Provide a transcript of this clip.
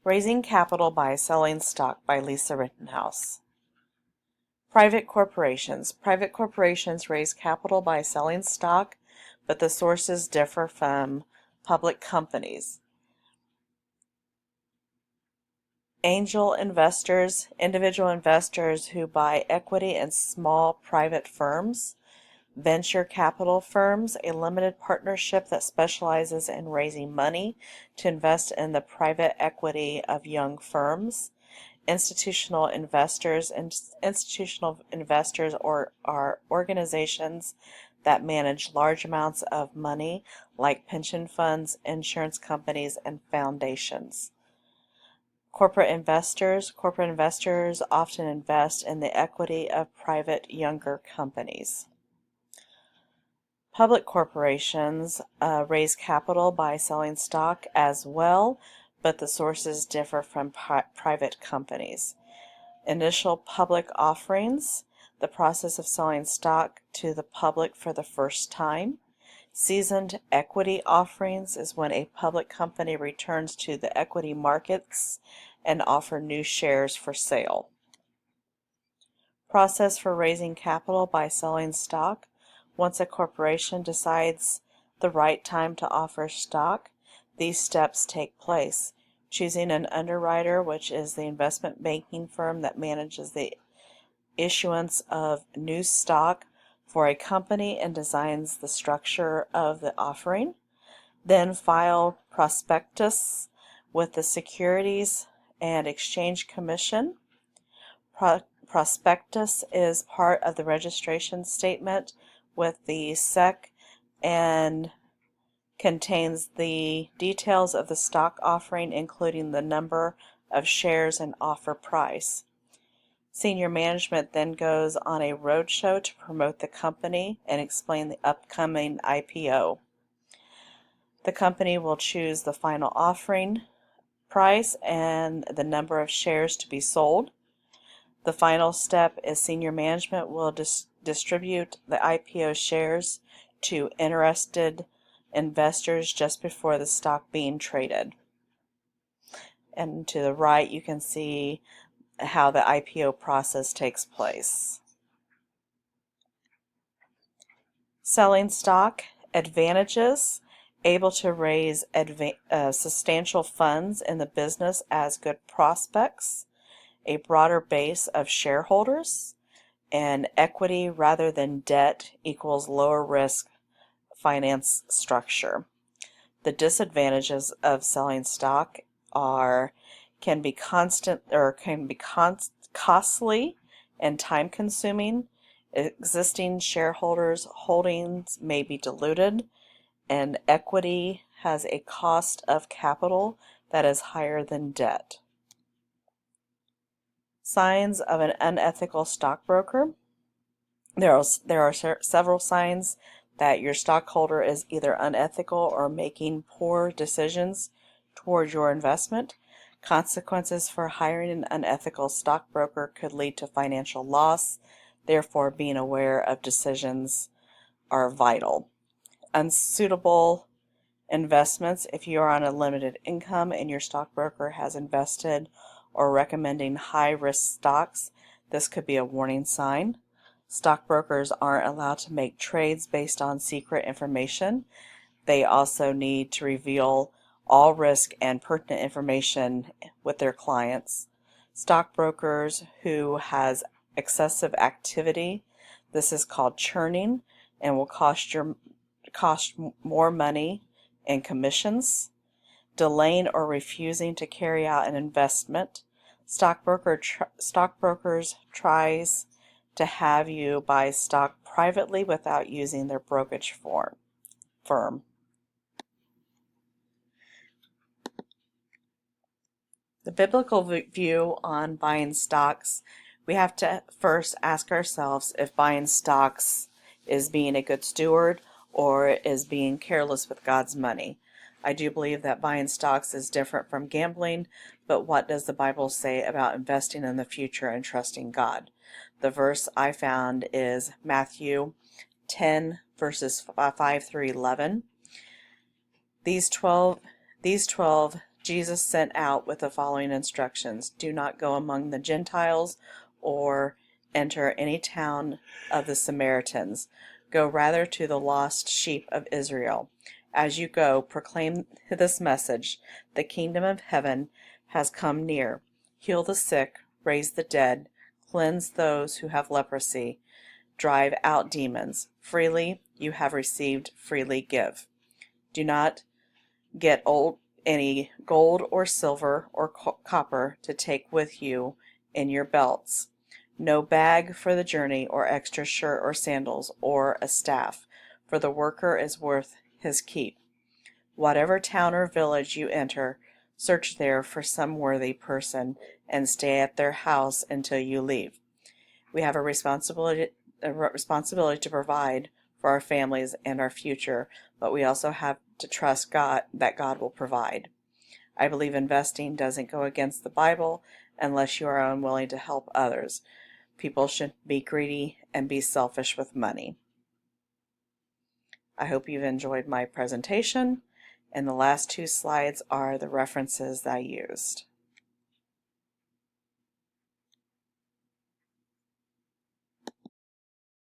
Raising Capital by Selling Stock by Lisa Rittenhouse. Private corporations. Private corporations raise capital by selling stock, but the sources differ from public companies. Angel investors, individual investors who buy equity in small private firms. Venture capital firms, a limited partnership that specializes in raising money to invest in the private equity of young firms. Institutional investors are organizations that manage large amounts of money, like pension funds, insurance companies, and foundations. Corporate investors often invest in the equity of private younger companies. Public corporations raise capital by selling stock as well, but the sources differ from private companies. Initial public offerings, the process of selling stock to the public for the first time. Seasoned equity offerings is when a public company returns to the equity markets and offer new shares for sale. Process for raising capital by selling stock. Once a corporation decides the right time to offer stock, these steps take place. Choosing an underwriter, which is the investment banking firm that manages the issuance of new stock for a company and designs the structure of the offering. Then file prospectus with the Securities and Exchange Commission. Prospectus is part of the registration statement with the SEC and contains the details of the stock offering, including the number of shares and offer price. Senior management then goes on a roadshow to promote the company and explain the upcoming IPO. The company will choose the final offering price and the number of shares to be sold. The final step is senior management will distribute the IPO shares to interested investors just before the stock being traded. And to the right, you can see how the IPO process takes place. Selling stock, advantages, able to raise substantial funds in the business as good prospects, a broader base of shareholders, and equity rather than debt equals lower risk finance structure. The disadvantages of selling stock can be costly and time consuming. Existing shareholders' holdings may be diluted, and equity has a cost of capital that is higher than debt. Signs of an unethical stockbroker. There are several signs that your stockholder is either unethical or making poor decisions toward your investment. Consequences for hiring an unethical stockbroker could lead to financial loss. Therefore, being aware of decisions are vital. Unsuitable investments. If you are on a limited income and your stockbroker has invested or recommending high-risk stocks, this could be a warning sign. Stockbrokers aren't allowed to make trades based on secret information. They also need to reveal all risk and pertinent information with their clients. Stockbrokers who has excessive activity, this is called churning, and will cost more money in commissions. Delaying or refusing to carry out an investment. Stockbrokers tries to have you buy stock privately without using their brokerage firm. The biblical view on buying stocks, we have to first ask ourselves if buying stocks is being a good steward or is being careless with God's money. I do believe that buying stocks is different from gambling, but what does the Bible say about investing in the future and trusting God? The verse I found is Matthew 10, verses 5 through 11. These 12 Jesus sent out with the following instructions: do not go among the Gentiles or enter any town of the Samaritans. Go rather to the lost sheep of Israel. As you go, proclaim this message: the kingdom of heaven has come near. Heal the sick, raise the dead, cleanse those who have leprosy, drive out demons. Freely you have received, freely give. Do not get any gold or silver or copper to take with you in your belts. No bag for the journey, or extra shirt or sandals, or a staff, for the worker is worth his keep. Whatever town or village you enter, search there for some worthy person, and stay at their house until you leave. We have a responsibility to provide for our families and our future, but we also have to trust God that God will provide. I believe investing doesn't go against the Bible unless you are unwilling to help others. People shouldn't be greedy and be selfish with money. I hope you've enjoyed my presentation, and the last two slides are the references that I used.